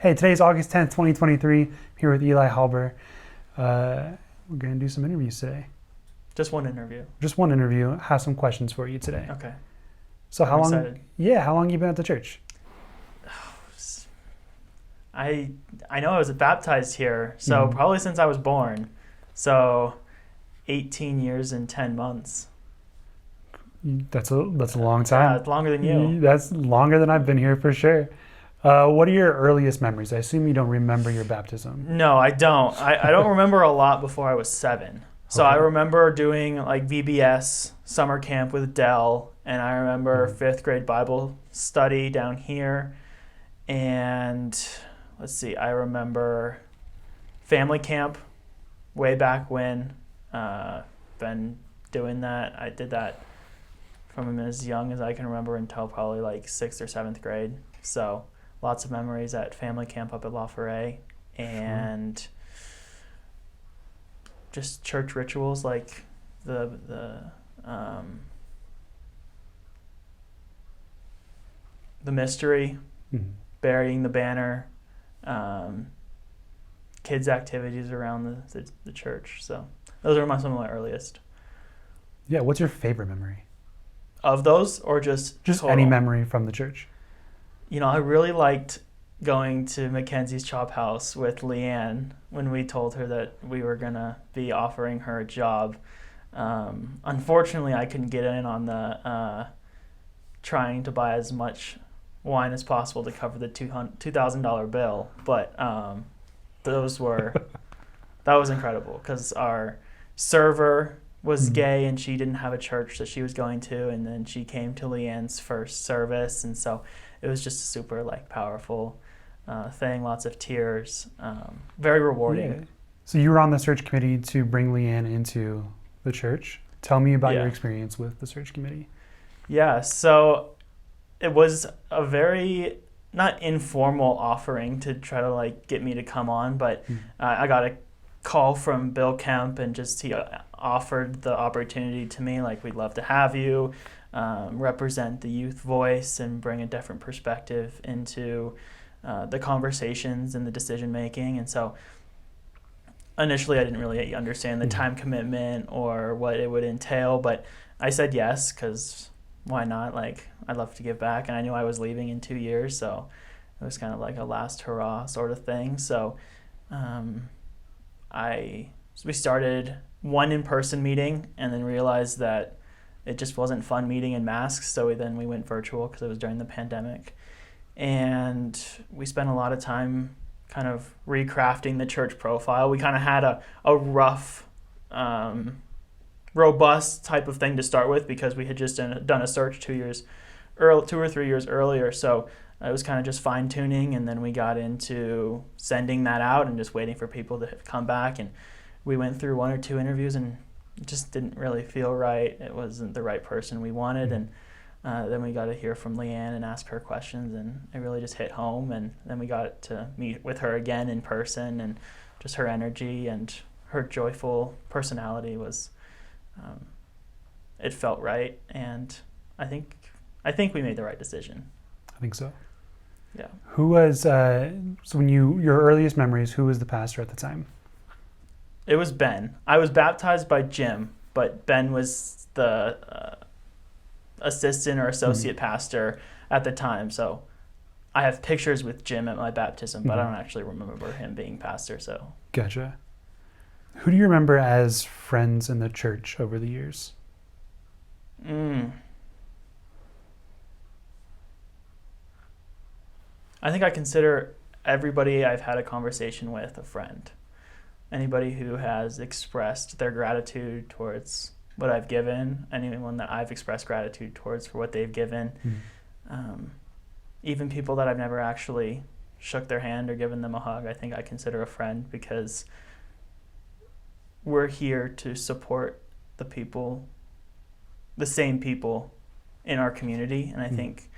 Hey, today's August 10th, 2023. I'm here with Eli Hauber. We're going to do some interviews today. Just one interview. Just one interview. Have some questions for you today. Okay. So how I'm long? excited. Yeah, how long you been at the church? I know I was baptized here, so probably since I was born. So 18 years and 10 months. That's a long time. Yeah, it's longer than you. That's longer than I've been here for sure. What are your earliest memories? I assume you don't remember your baptism. No, I don't. I don't remember a lot before I was 7. So Okay. I remember doing like VBS summer camp with Dell, and I remember 5th grade Bible study down here. And let's see, I remember family camp way back when. Been doing that. I did that from as young as I can remember until probably like 6th or 7th grade. So lots of memories at family camp up at Foret, and just church rituals like the mystery, burying the banner, kids' activities around the church. So those are some of my earliest. Yeah, what's your favorite memory? Of those, or just total? Any memory from the church. You know, I really liked going to Mackenzie's Chop House with Leanne when we told her that we were going to be offering her a job. Unfortunately, I couldn't get in on the trying to buy as much wine as possible to cover the $2,000 bill. But that was incredible because our server was gay and she didn't have a church that she was going to, and then she came to Leanne's first service, and so it was just a super powerful thing. Lots of tears, very rewarding. Yeah. So you were on the search committee to bring Leanne into the church. Tell me about your experience with the search committee. Yeah, so it was a very not informal offering to try to get me to come on, but I got a call from Bill Kemp, and just he offered the opportunity to me, we'd love to have you represent the youth voice and bring a different perspective into the conversations and the decision making. And so initially I didn't really understand the time commitment or what it would entail, but I said yes because why not? I'd love to give back, and I knew I was leaving in 2 years, so it was kind of like a last hurrah sort of thing. So we started one in-person meeting and then realized that it just wasn't fun meeting in masks, so we went virtual because it was during the pandemic. And we spent a lot of time kind of recrafting the church profile. We kind of had a rough, robust type of thing to start with because we had just done a search 2 or 3 years earlier. So it was kind of just fine-tuning, and then we got into sending that out and just waiting for people to come back. And we went through 1 or 2 interviews and it just didn't really feel right. It wasn't the right person we wanted. And then we got to hear from Leanne and ask her questions, and it really just hit home. And then we got to meet with her again in person, and just her energy and her joyful personality was, it felt right. And I think we made the right decision. I think so. Yeah. Who was, so when your earliest memories, who was the pastor at the time? It was Ben. I was baptized by Jim, but Ben was the assistant or associate pastor at the time. So I have pictures with Jim at my baptism, but I don't actually remember him being pastor. So Gotcha. Who do you remember as friends in the church over the years? I think I consider everybody I've had a conversation with a friend. Anybody who has expressed their gratitude towards what I've given, anyone that I've expressed gratitude towards for what they've given, even people that I've never actually shook their hand or given them a hug, I think I consider a friend, because we're here to support the people, the same people in our community. And I think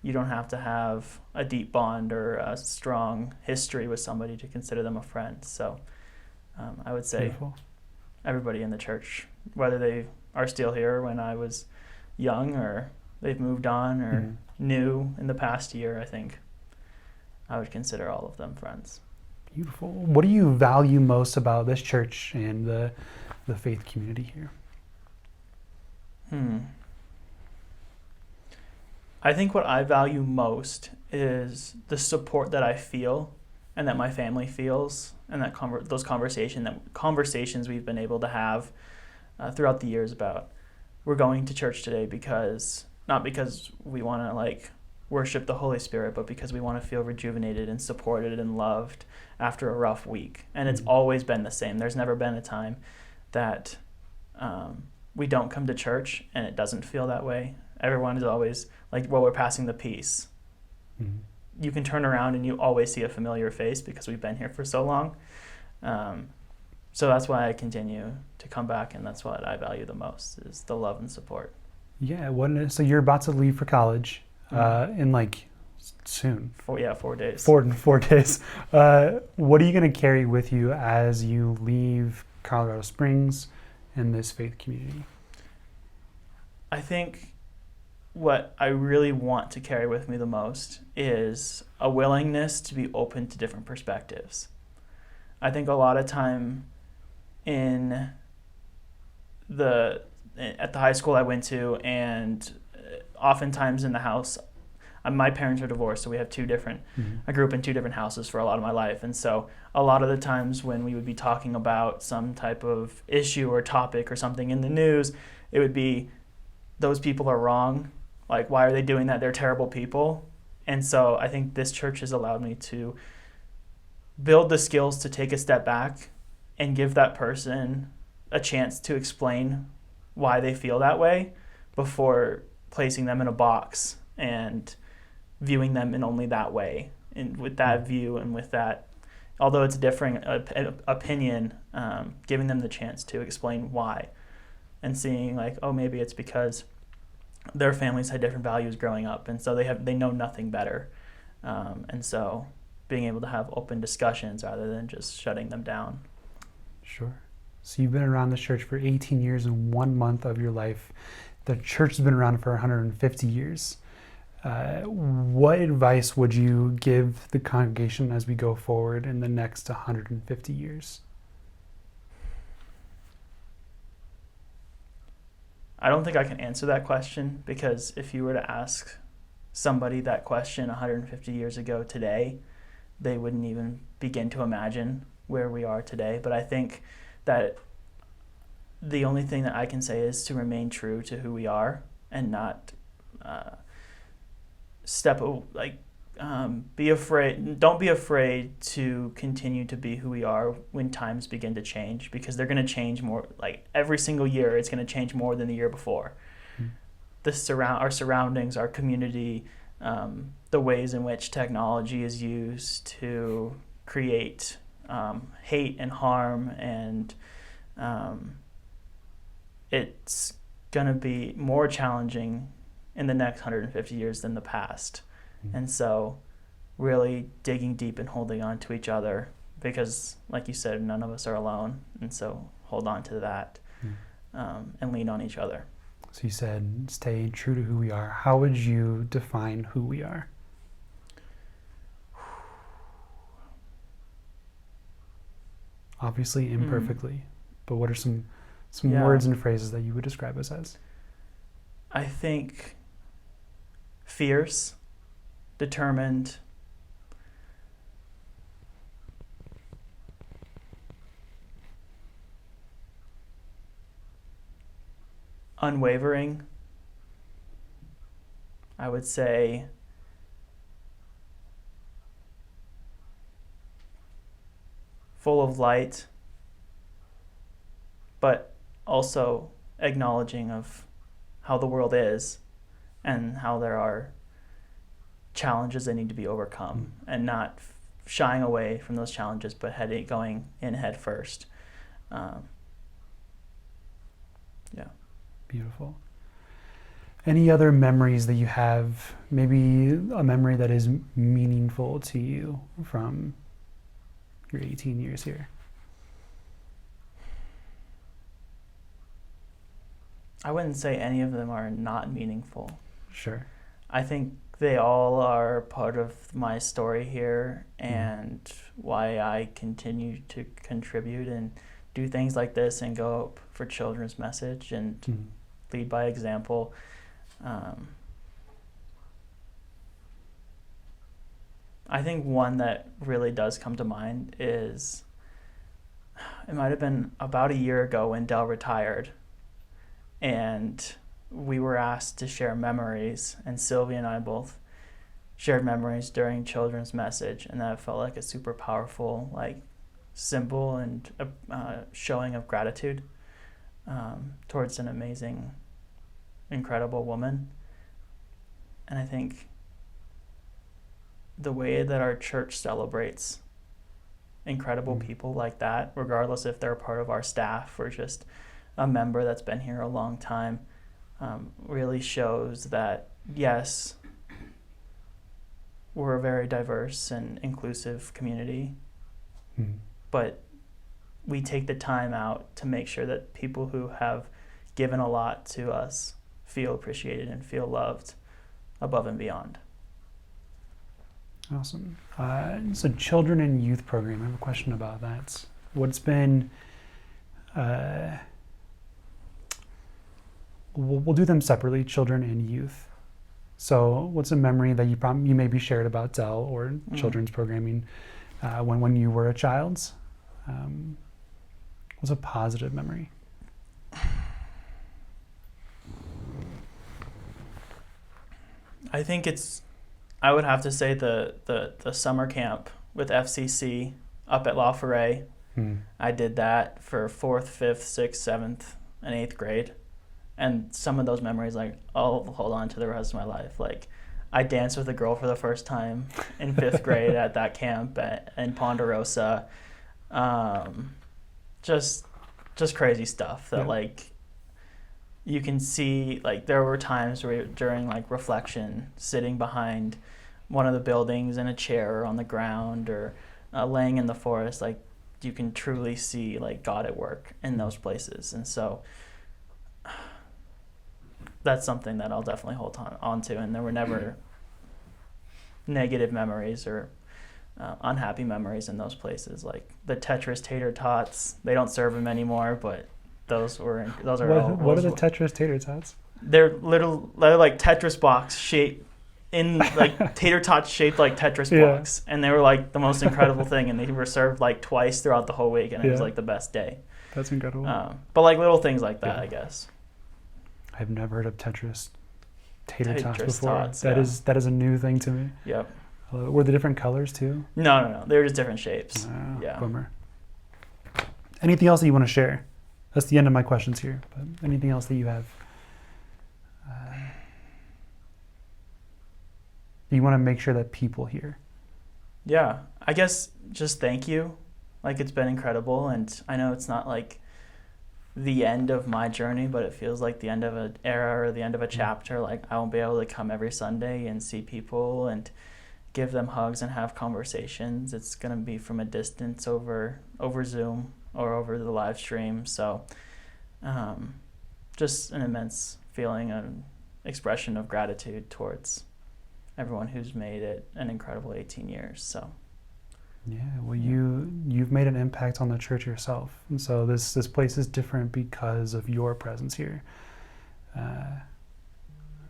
you don't have to have a deep bond or a strong history with somebody to consider them a friend. So I would say everybody in the church, whether they are still here when I was young or they've moved on or new in the past year, I think I would consider all of them friends. Beautiful. What do you value most about this church and the faith community here? I think what I value most is the support that I feel and that my family feels, and that those conversations we've been able to have throughout the years about, we're going to church today not because we want to like worship the Holy Spirit, but because we want to feel rejuvenated and supported and loved after a rough week. And it's always been the same. There's never been a time that we don't come to church and it doesn't feel that way. Everyone is always like, well, we're passing the peace. You can turn around and you always see a familiar face because we've been here for so long. So that's why I continue to come back, and that's what I value the most, is the love and support. Yeah. So you're about to leave for college in like soon. 4 days. 4 days. What are you going to carry with you as you leave Colorado Springs and this faith community? I think what I really want to carry with me the most is a willingness to be open to different perspectives. I think a lot of time at the high school I went to, and oftentimes in the house, my parents are divorced, so we have I grew up in 2 different houses for a lot of my life. And so a lot of the times when we would be talking about some type of issue or topic or something in the news, it would be, those people are wrong. Like, why are they doing that? They're terrible people. And so I think this church has allowed me to build the skills to take a step back and give that person a chance to explain why they feel that way before placing them in a box and viewing them in only that way. And with that view and with that, although it's a differing opinion, giving them the chance to explain why, and seeing like, oh, maybe it's because their families had different values growing up, and so they know nothing better. And so being able to have open discussions rather than just shutting them down. Sure. So you've been around the church for 18 years and 1 month of your life. The church has been around for 150 years. What advice would you give the congregation as we go forward in the next 150 years? I don't think I can answer that question, because if you were to ask somebody that question 150 years ago today, they wouldn't even begin to imagine where we are today. But I think that the only thing that I can say is to remain true to who we are and not be afraid. Don't be afraid to continue to be who we are when times begin to change, because they're going to change more. Like every single year, it's going to change more than the year before. Our surroundings, our community, the ways in which technology is used to create hate and harm, and it's going to be more challenging in the next 150 years than the past. And so really digging deep and holding on to each other, because like you said, none of us are alone. And so hold on to that and lean on each other. So you said stay true to who we are. How would you define who we are? Obviously imperfectly, but what are some words and phrases that you would describe us as? I think fierce, determined, unwavering. I would say full of light, but also acknowledging of how the world is and how there are challenges that need to be overcome, and not shying away from those challenges, but going in head first. Beautiful. Any other memories that you have, maybe a memory that is meaningful to you from your 18 years here? I wouldn't say any of them are not meaningful. Sure. I think they all are part of my story here and why I continue to contribute and do things like this and go up for children's message and lead by example. I think one that really does come to mind is, it might have been about a year ago when Dell retired, and we were asked to share memories, and Sylvia and I both shared memories during children's message, and that felt like a super powerful symbol and showing of gratitude towards an amazing, incredible woman. And I think the way that our church celebrates incredible people like that, regardless if they're part of our staff or just a member that's been here a long time, really shows that, yes, we're a very diverse and inclusive community, but we take the time out to make sure that people who have given a lot to us feel appreciated and feel loved above and beyond. Awesome. So children and youth program, I have a question about that. What's been, we'll do them separately, children and youth. So what's a memory that you maybe shared about Dell or children's programming when you were a child? What's a positive memory? I think I would have to say the summer camp with FCC up at Foret. I did that for 4th, 5th, 6th, 7th, and 8th grade. And some of those memories, I'll hold on to the rest of my life. I danced with a girl for the first time in 5th grade at that camp in Ponderosa. Just crazy stuff that you can see. There were times where during reflection, sitting behind one of the buildings in a chair or on the ground or laying in the forest, you can truly see God at work in those places. And so that's something that I'll definitely hold on to. And there were never negative memories or unhappy memories in those places. The tetris, tater, tots, they don't serve them anymore, but those are all. What are the tetris, tater, tots? They're like Tetris box shaped in tater tots shaped like Tetris blocks, and they were the most incredible thing, and they were served twice throughout the whole week, and it was the best day. That's incredible. But little things like that, I guess. I've never heard of Tetris tater tots before. Tots, that is a new thing to me. Yep. Were the different colors too? No. They were just different shapes. Yeah. Bummer. Anything else that you want to share? That's the end of my questions here. But anything else that you have? You want to make sure that people hear? Yeah. I guess just thank you. It's been incredible, and I know it's not the end of my journey, but it feels like the end of an era or the end of a chapter. I won't be able to come every Sunday and see people and give them hugs and have conversations. It's going to be from a distance over Zoom or over the live stream. So just an immense feeling, an expression of gratitude towards everyone who's made it an incredible 18 years. So yeah, well, you've made an impact on the church yourself, and so this place is different because of your presence here, and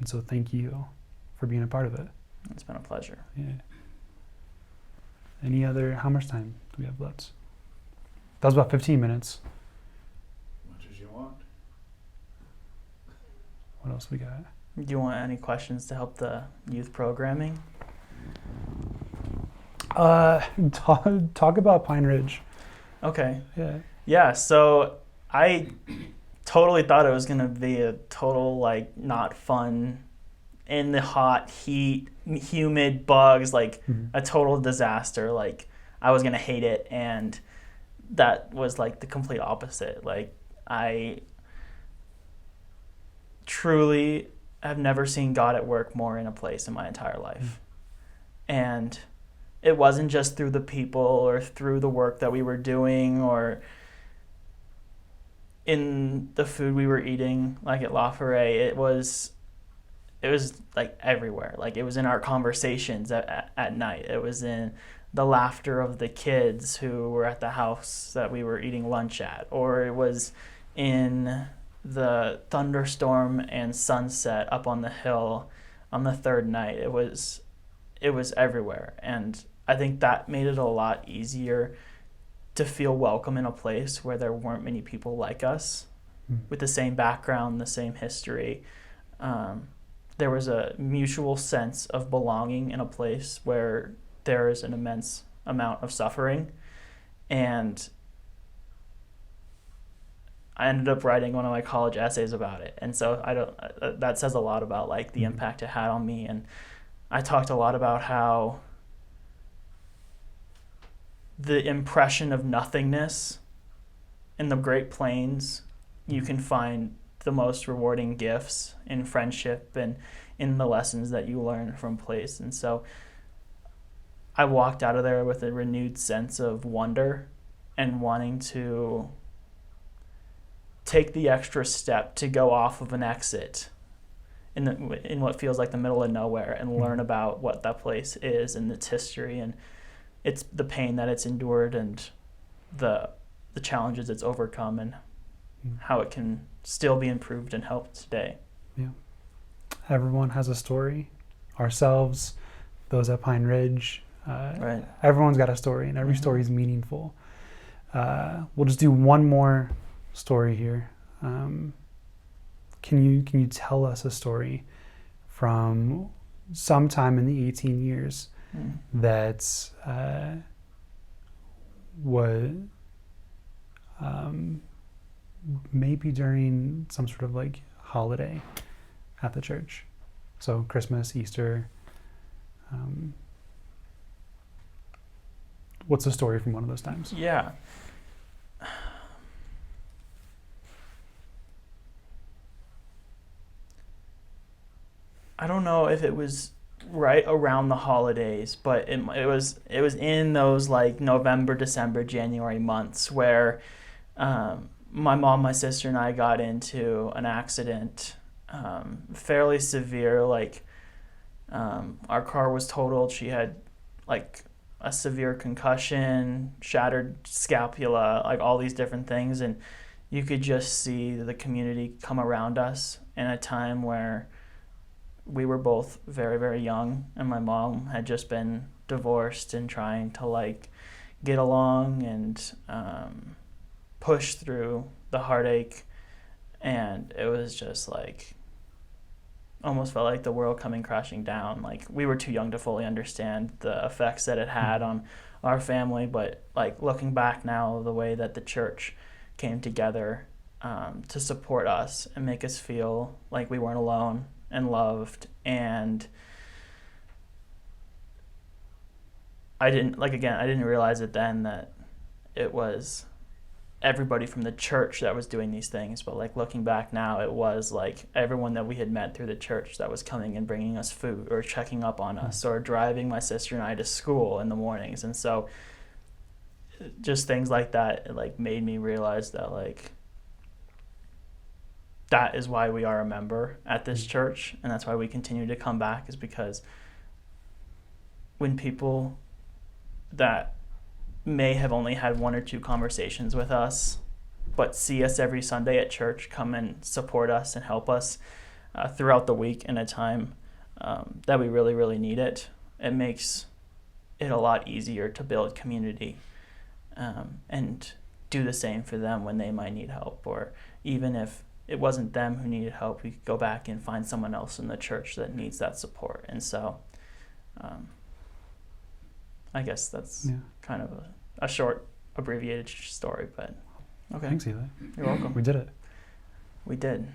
so thank you for being a part of it. It's been a pleasure. Yeah. How much time do we have left? That was about 15 minutes. Much as you want. What else we got? Do you want any questions to help the youth programming? Talk about Pine Ridge. Okay. Yeah. So I totally thought it was gonna be a total not fun, in the hot heat, humid bugs, a total disaster. I was gonna hate it, and that was the complete opposite. I truly have never seen God at work more in a place in my entire life, and it wasn't just through the people or through the work that we were doing or in the food we were eating, at Foret. it was like everywhere. Like it was in our conversations at night. It was in the laughter of the kids who were at the house that we were eating lunch at, or it was in the thunderstorm and sunset up on the hill on the third night. It was everywhere. And I think that made it a lot easier to feel welcome in a place where there weren't many people like us with the same background, the same history. There was a mutual sense of belonging in a place where there is an immense amount of suffering. And I ended up writing one of my college essays about it. And so that says a lot about like the impact it had on me. And I talked a lot about how the impression of nothingness in the Great Plains, you can find the most rewarding gifts in friendship and in the lessons that you learn from place. And so I walked out of there with a renewed sense of wonder and wanting to take the extra step to go off of an exit in what feels like the middle of nowhere and learn about what that place is and its history and it's the pain that it's endured and the challenges it's overcome and how it can still be improved and helped today. Yeah. Everyone has a story. Ourselves, those at Pine Ridge. Right. Everyone's got a story, and every story is meaningful. We'll just do one more story here. Can you tell us a story from sometime in the 18 years that was maybe during some sort of like holiday at the church? So Christmas, Easter. What's the story from one of those times? Yeah. I don't know if it was right around the holidays, but it was in those like November, December, January months where my mom, my sister, and I got into an accident, fairly severe. Like our car was totaled. She had like a severe concussion, shattered scapula, like all these different things, and you could just see the community come around us in a time where we were both very, very young, and my mom had just been divorced and trying to like get along and push through the heartache. And it was just like almost felt like the world coming crashing down. Like we were too young to fully understand the effects that it had on our family, but like looking back now, the way that the church came together to support us and make us feel like we weren't alone and loved. And I didn't realize it then that it was everybody from the church that was doing these things, but like looking back now, it was like everyone that we had met through the church that was coming and bringing us food or checking up on us or driving my sister and I to school in the mornings. And so just things like that, it like made me realize that like that is why we are a member at this church, and that's why we continue to come back, is because when people that may have only had one or two conversations with us but see us every Sunday at church come and support us and help us throughout the week in a time that we really, really need it, it makes it a lot easier to build community and do the same for them when they might need help. Or even if it wasn't them who needed help, we could go back and find someone else in the church that needs that support. And so I guess that's kind of a short, abbreviated story, but okay. Thanks, Eli. You're welcome. We did it. We did.